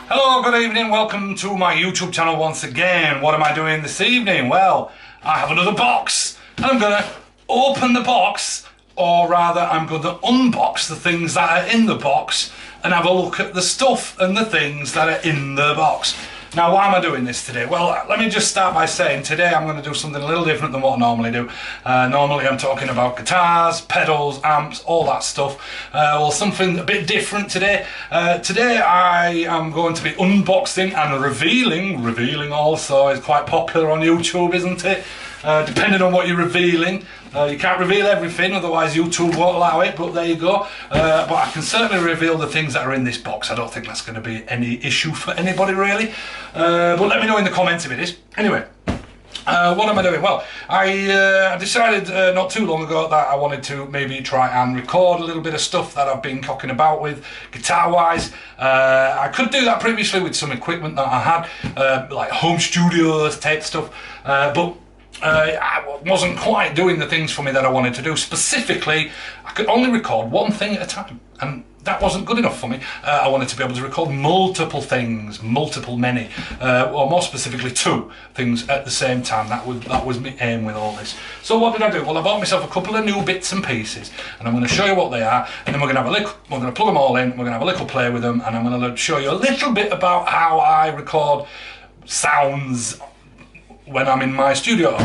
Hello, good evening, welcome to my YouTube channel once again. What am I doing this evening? Well, I have another box and I'm going to open the box, or rather I'm going to unbox the things that are in the box and have a look at the stuff and the things that are in the box. Now, why am I doing this today? Well, let me just start by saying today I'm going to do something a little different than what I normally do. Normally I'm talking about guitars, pedals, amps, all that stuff. Well, something a bit different today. Today I am going to be unboxing and revealing also is quite popular on YouTube, isn't it? Depending on what you're revealing. You can't reveal everything, otherwise YouTube won't allow it, but there you go. But I can certainly reveal the things that are in this box. I don't think that's going to be any issue for anybody, really. But let me know in the comments if it is. Anyway, what am I doing? Well, I decided not too long ago that I wanted to maybe try and record a little bit of stuff that I've been cocking about with, guitar-wise. I could do that previously with some equipment that I had, like home studios, tape stuff, but I wasn't quite doing the things for me that I wanted to do. Specifically, I could only record one thing at a time, and that wasn't good enough for me. I wanted to be able to record multiple things, many, or more specifically two things at the same time. That was my aim with all this. So what did I do? Well, I bought myself a couple of new bits and pieces, and I'm going to show you what they are, and then we're going to plug them all in, we're going to have a little play with them, and I'm going to show you a little bit about how I record sounds when I'm in my studio.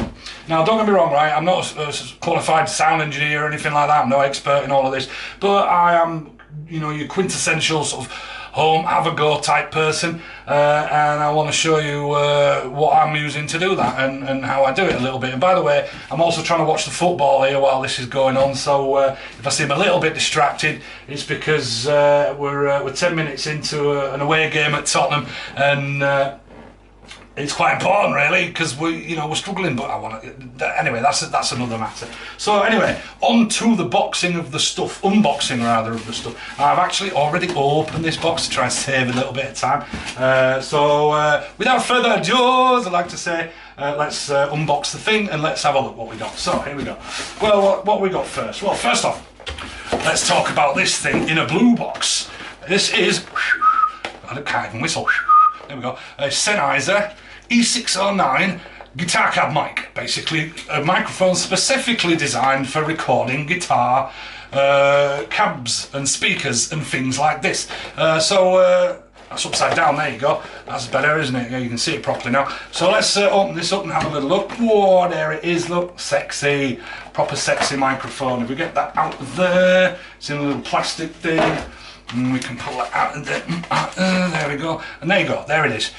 Now, don't get me wrong, right? I'm not a qualified sound engineer or anything like that. I'm no expert in all of this, but I am, you know, your quintessential sort of home, have a go type person, and I want to show you what I'm using to do that and how I do it a little bit. And by the way, I'm also trying to watch the football here while this is going on, so if I seem a little bit distracted, it's because we're 10 minutes into an away game at Tottenham, and it's quite important, really, because we're struggling. But I want to. Anyway, that's another matter. So anyway, on to the unboxing of the stuff. I've actually already opened this box to try and save a little bit of time. So without further ado, as I like to say, let's unbox the thing and let's have a look what we got. So here we go. Well, what we got first? Well, first off, let's talk about this thing in a blue box. This is. I can't even whistle. There we go. A Sennheiser E609 guitar cab mic. Basically, a microphone specifically designed for recording guitar cabs and speakers and things like this. So that's upside down. There you go. That's better, isn't it? Yeah, you can see it properly now. So let's open this up and have a little look. Whoa, there it is. Look, sexy, proper sexy microphone. If we get that out there, it's in a little plastic thing. And we can pull that out and there we go, and there you go, there it is.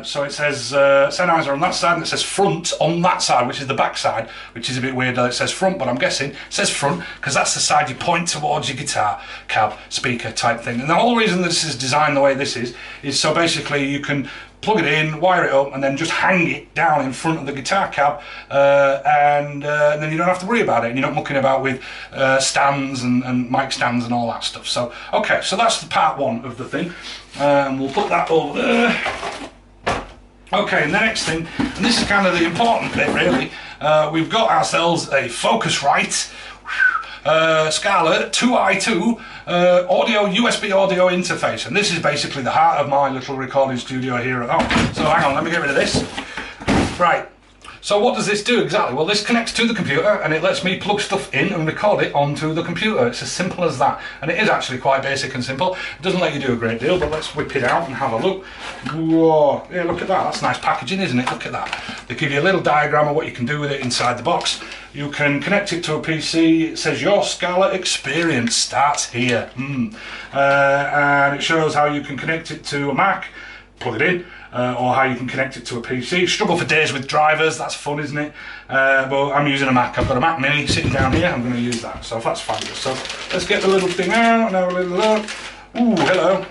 So it says Sennheiser on that side, and it says front on that side, which is the back side, which is a bit weird that it says front, but I'm guessing it says front because that's the side you point towards your guitar cab speaker type thing. And the whole reason this is designed the way this is so basically you can plug it in, wire it up, and then just hang it down in front of the guitar cab, and then you don't have to worry about it, and you're not mucking about with stands and mic stands and all that stuff. So, okay, so that's the part one of the thing, and we'll put that over there. Okay, and the next thing, and this is kind of the important bit really, we've got ourselves a Focusrite Scarlett 2i2 USB audio interface, and this is basically the heart of my little recording studio here at home. So hang on, let me get rid of this. Right, so what does this do exactly? Well, this connects to the computer and it lets me plug stuff in and record it onto the computer. It's as simple as that, and it is actually quite basic and simple. It doesn't let you do a great deal, but let's whip it out and have a look. Whoa, yeah, look at that. That's nice packaging, isn't it? Look at that. They give you a little diagram of what you can do with it inside the box. You can connect it to a PC. It says your Scarlett experience starts here. And it shows how you can connect it to a Mac, plug it in, or how you can connect it to a PC. Struggle for days with drivers, that's fun, isn't it? But I'm using a Mac. I've got a Mac Mini sitting down here. I'm going to use that, so that's fabulous. So let's get the little thing out and have a little look. Ooh, hello.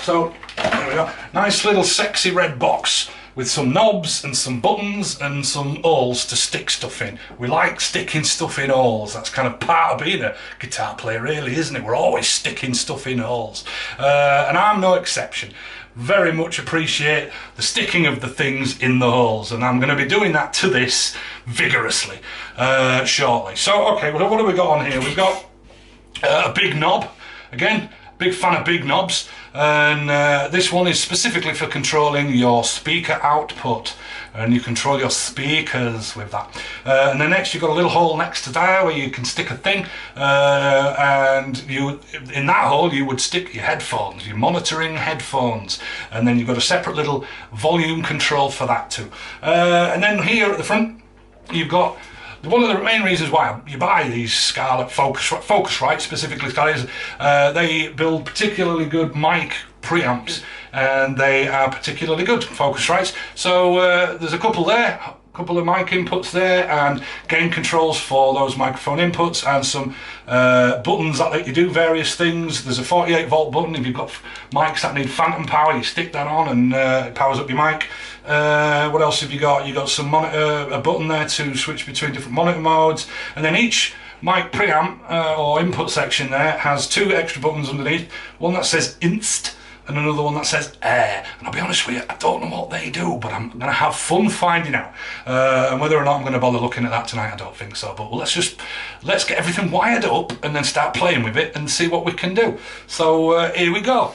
So there we go. Nice little sexy red box with some knobs and some buttons and some holes to stick stuff in. We like sticking stuff in holes. That's kind of part of being a guitar player, really, isn't it? We're always sticking stuff in holes. And I'm no exception. very much appreciate the sticking of the things in the holes, and I'm going to be doing that to this vigorously shortly. So okay, well, what have we got on here? We've got a big knob. Again, big fan of big knobs, and this one is specifically for controlling your speaker output, and you control your speakers with that. And then next you've got a little hole next to there where you can stick a thing, and in that hole you would stick your headphones, your monitoring headphones, and then you've got a separate little volume control for that too. And then here at the front you've got one of the main reasons why you buy these Scarlett Focusrite, specifically Scarlett, is they build particularly good mic preamps, and they are particularly good Focusrites. So there's a couple there, a couple of mic inputs there, and gain controls for those microphone inputs, and some buttons that let you do various things. There's a 48 volt button. If you've got mics that need phantom power, you stick that on and it powers up your mic. What else have you got? You got some monitor, a button there to switch between different monitor modes, and then each mic preamp or input section there has two extra buttons underneath. One that says Inst and another one that says Air. And I'll be honest with you, I don't know what they do, but I'm going to have fun finding out. And whether or not I'm going to bother looking at that tonight, I don't think so. But let's get everything wired up and then start playing with it and see what we can do. So here we go.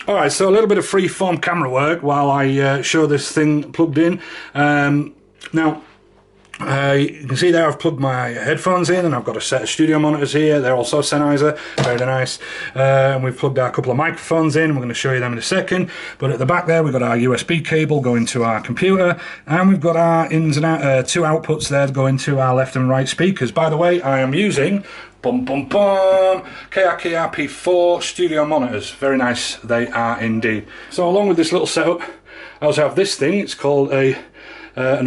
Alright, so a little bit of free-form camera work while I show this thing plugged in. Now, you can see there I've plugged my headphones in, and I've got a set of studio monitors here. They're also Sennheiser, very nice. And we've plugged our couple of microphones in. We're going to show you them in a second. But at the back there we've got our USB cable going to our computer, and we've got our ins and out, two outputs there going to our left and right speakers. By the way, I am using KRP4 studio monitors. Very nice they are indeed. So along with this little setup, I also have this thing. It's called an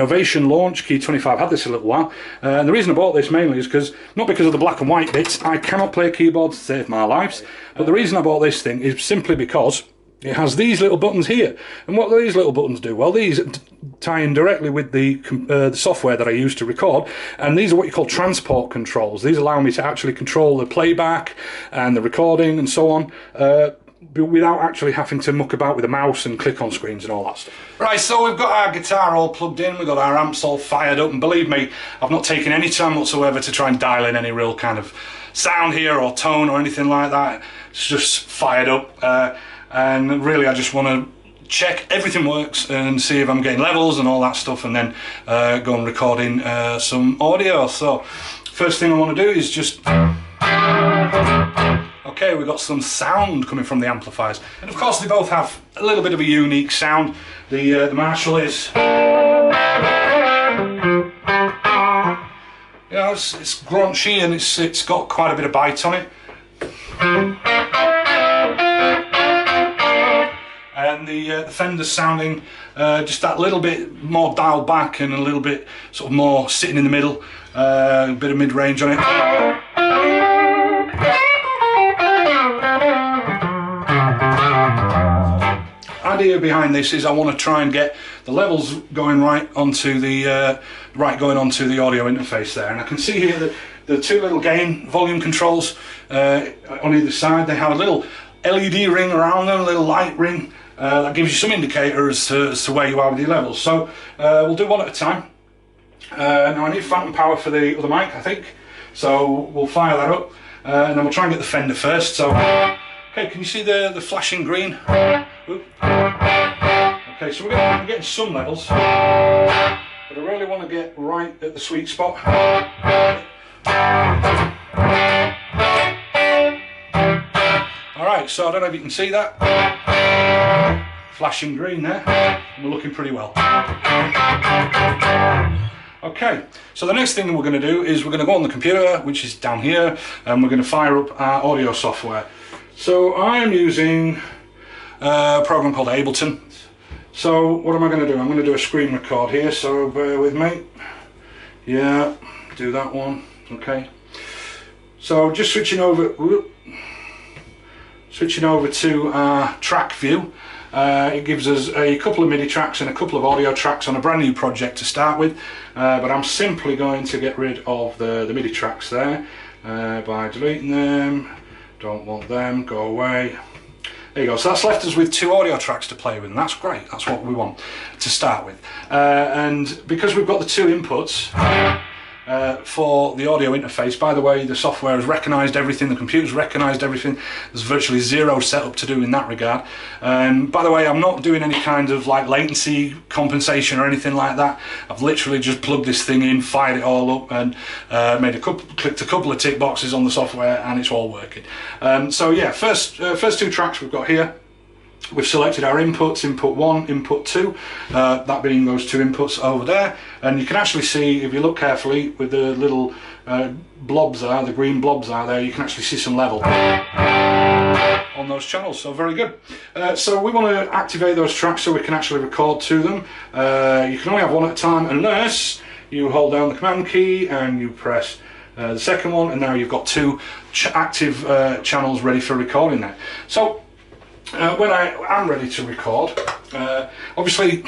Ovation Launch Key 25. I've had this a little while, and the reason I bought this mainly is not because of the black and white bits. I cannot play keyboards to save my life, but the reason I bought this thing is simply because it has these little buttons here. And what do these little buttons do? Well, these tie in directly with the software that I use to record, and these are what you call transport controls. These allow me to actually control the playback and the recording and so on, without actually having to muck about with a mouse and click on screens and all that stuff. Right, so we've got our guitar all plugged in, we've got our amps all fired up, and believe me, I've not taken any time whatsoever to try and dial in any real kind of sound here or tone or anything like that. It's just fired up, and really I just want to check everything works and see if I'm getting levels and all that stuff, and then go and record in some audio. So first thing I want to do is just... Okay, we've got some sound coming from the amplifiers, and of course they both have a little bit of a unique sound. The Marshall is, it's graunchy, and it's got quite a bit of bite on it. And the Fender's sounding just that little bit more dialed back and a little bit sort of more sitting in the middle, a bit of mid-range on it. Idea behind this is I want to try and get the levels going right onto the audio interface there, and I can see here that the two little gain volume controls on either side. They have a little LED ring around them, a little light ring that gives you some indicator as to where you are with your levels. So we'll do one at a time. Now I need phantom power for the other mic, I think, so we'll fire that up, and then we'll try and get the Fender first. So okay, can you see the flashing green? Oop. Okay, so we're getting some levels, but I really want to get right at the sweet spot. Alright, so I don't know if you can see that. Flashing green there, and we're looking pretty well. Okay, so the next thing we're going to do is we're going to go on the computer, which is down here, and we're going to fire up our audio software. So I am using a program called Ableton. So what am I going to do? I'm going to do a screen record here, so bear with me. Yeah, do that one. Okay. So just switching over to our track view. It gives us a couple of MIDI tracks and a couple of audio tracks on a brand new project to start with, but I'm simply going to get rid of the MIDI tracks there by deleting them. Don't want them, go away. There you go. So that's left us with 2 audio tracks to play with, and that's great. That's what we want to start with. And because we've got the 2 inputs for the audio interface, by the way, the software has recognised everything, the computer's recognised everything. There's virtually 0 setup to do in that regard. By the way, I'm not doing any kind of like latency compensation or anything like that. I've literally just plugged this thing in, fired it all up, and clicked a couple of tick boxes on the software, and it's all working. So yeah, first 2 tracks we've got here. We've selected our inputs, input 1, input 2, that being those 2 inputs over there, and you can actually see, if you look carefully, with the little blobs there, the green blobs are there, you can actually see some level on those channels, so very good. So we want to activate those tracks so we can actually record to them. You can only have 1 at a time unless you hold down the command key and you press the second one, and now you've got 2 active channels ready for recording there. So when I am ready to record, obviously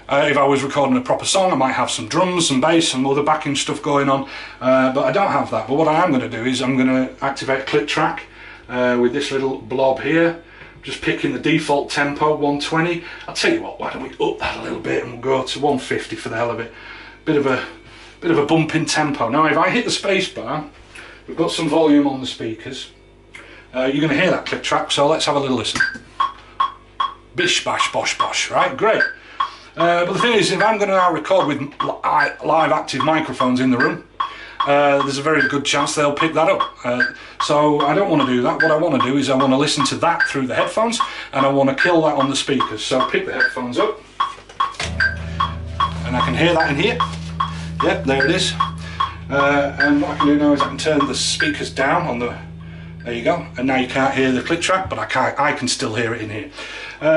if I was recording a proper song I might have some drums, some bass, some other backing stuff going on, but I don't have that. But what I am going to do is I'm going to activate a click track with this little blob here, just picking the default tempo, 120. I'll tell you what, why don't we up that a little bit and we'll go to 150 for the hell of it. Bit of a bump in tempo. Now if I hit the space bar, we've got some volume on the speakers. You're going to hear that click track, so let's have a little listen. Bish bash bosh bosh, right, great. But the thing is, if I'm going to now record with live active microphones in the room, there's a very good chance they'll pick that up. So I don't want to do that. What I want to do is I want to listen to that through the headphones, and I want to kill that on the speakers. So pick the headphones up, and I can hear that in here. Yep, there it is. And what I can do now is I can turn the speakers down on the... There you go, and now you can't hear the click track, but I can still hear it in here.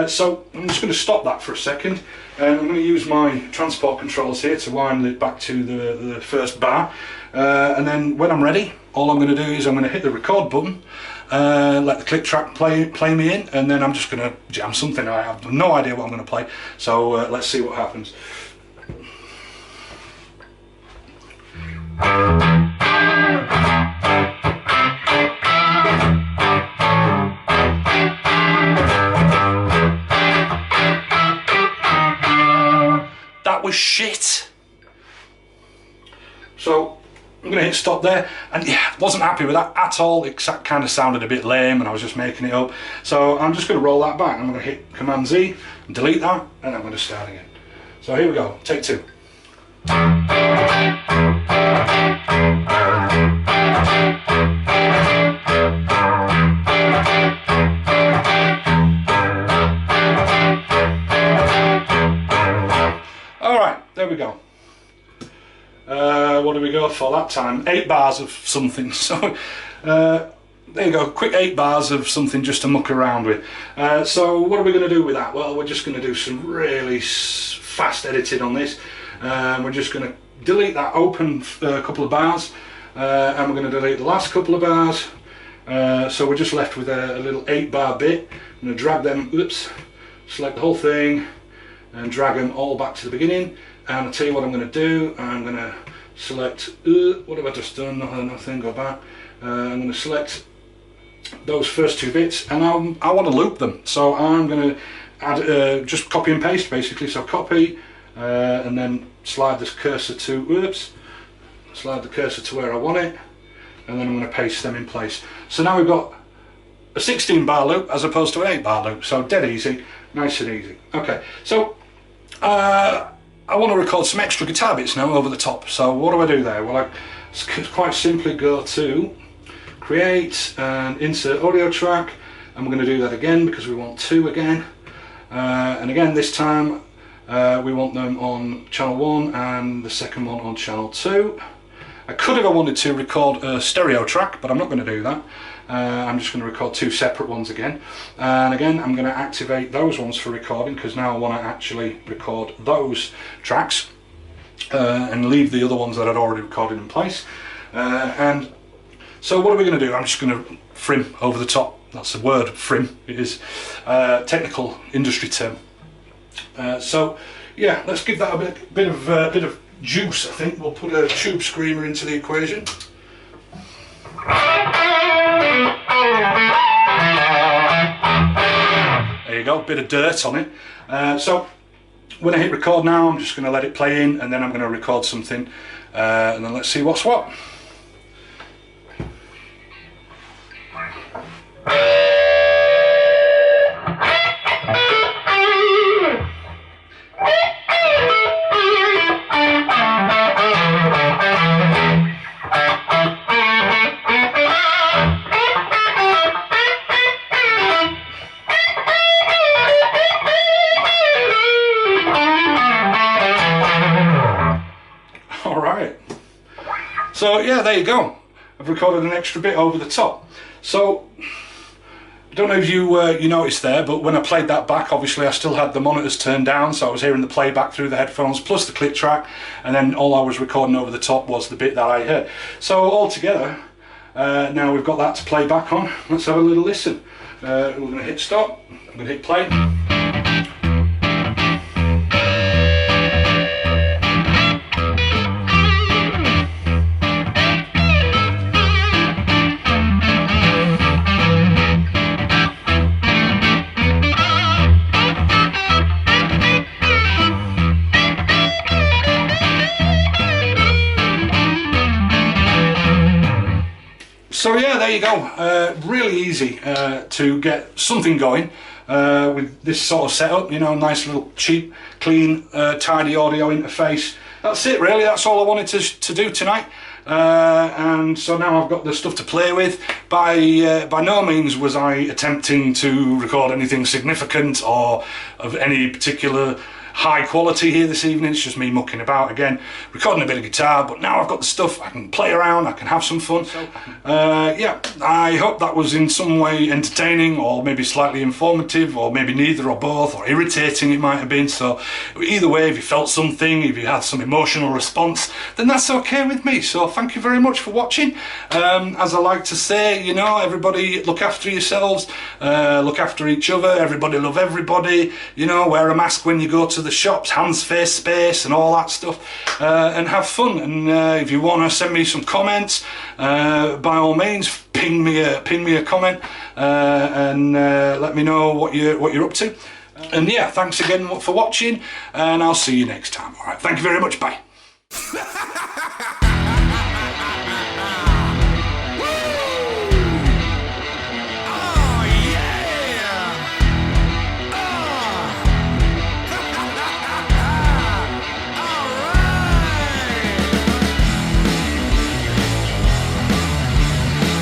So I'm just going to stop that for a second, and I'm going to use my transport controls here to wind it back to the first bar, and then when I'm ready, all I'm going to do is I'm going to hit the record button, let the click track play me in, and then I'm just going to jam something. I have no idea what I'm going to play, so let's see what happens. That was shit. So I'm going to hit stop there, and yeah, wasn't happy with that at all. It kind of sounded a bit lame and I was just making it up. So I'm just going to roll that back. I'm going to hit Command Z and delete that, and I'm going to start again. So here we go, take 2. There we go. What do we go for that time? 8 bars of something. So there you go, quick 8 bars of something just to muck around with. So what are we going to do with that? Well, we're just going to do some really fast editing on this. We're just going to delete that open couple of bars, and we're going to delete the last couple of bars. So we're just left with a little 8-bar bit. I'm going to drag them, select the whole thing and drag them all back to the beginning. And I'll tell you what I'm going to do. I'm going to select, what have I just done? Nothing, go back. I'm going to select those first 2 bits, and I want to loop them. So I'm going to add, just copy and paste basically. So copy, and then slide this cursor to, slide the cursor to where I want it, and then I'm going to paste them in place. So now we've got a 16-bar loop as opposed to an 8-bar loop. So dead easy, nice and easy. Okay, so I want to record some extra guitar bits now over the top. So what do I do there? Well, I quite simply go to create and insert audio track, and we're going to do that again because we want 2 again, and again this time we want them on channel 1 and the second one on channel 2. I could, if I wanted to, record a stereo track, but I'm not going to do that. I'm just going to record 2 separate ones again, and again I'm going to activate those ones for recording because now I want to actually record those tracks and leave the other ones that I'd already recorded in place. And so what are we going to do? I'm just going to frim over the top. That's the word, frim. It is a technical industry term. So yeah, let's give that a bit of juice. I think we'll put a tube screamer into the equation. you go, bit of dirt on it. So when I hit record now, I'm just going to let it play in, and then I'm going to record something, and then let's see what's what. Alright, so yeah, there you go. I've recorded an extra bit over the top. So I don't know if you noticed there, but when I played that back, obviously I still had the monitors turned down, so I was hearing the playback through the headphones plus the click track, and then all I was recording over the top was the bit that I heard. So all together, now we've got that to play back on. Let's have a little listen. We're going to hit stop, I'm going to hit play. So yeah, there you go. Really easy to get something going with this sort of setup. You know, nice little cheap, clean, tidy audio interface. That's it really, that's all I wanted to do tonight. And so now I've got the stuff to play with. By no means was I attempting to record anything significant or of any particular high quality here this evening. It's just me mucking about again, recording a bit of guitar, but now I've got the stuff, I can play around, I can have some fun. So yeah, I hope that was in some way entertaining, or maybe slightly informative, or maybe neither or both, or irritating it might have been. So either way, if you felt something, if you had some emotional response, then that's okay with me. So thank you very much for watching. As I like to say, you know, everybody look after yourselves, look after each other, everybody love everybody, you know, wear a mask when you go to the shops, hands, face, space, and all that stuff, and have fun. And if you want to send me some comments, by all means, ping me a comment, and let me know what you're up to. And yeah, thanks again for watching, and I'll see you next time. All right, thank you very much. Bye.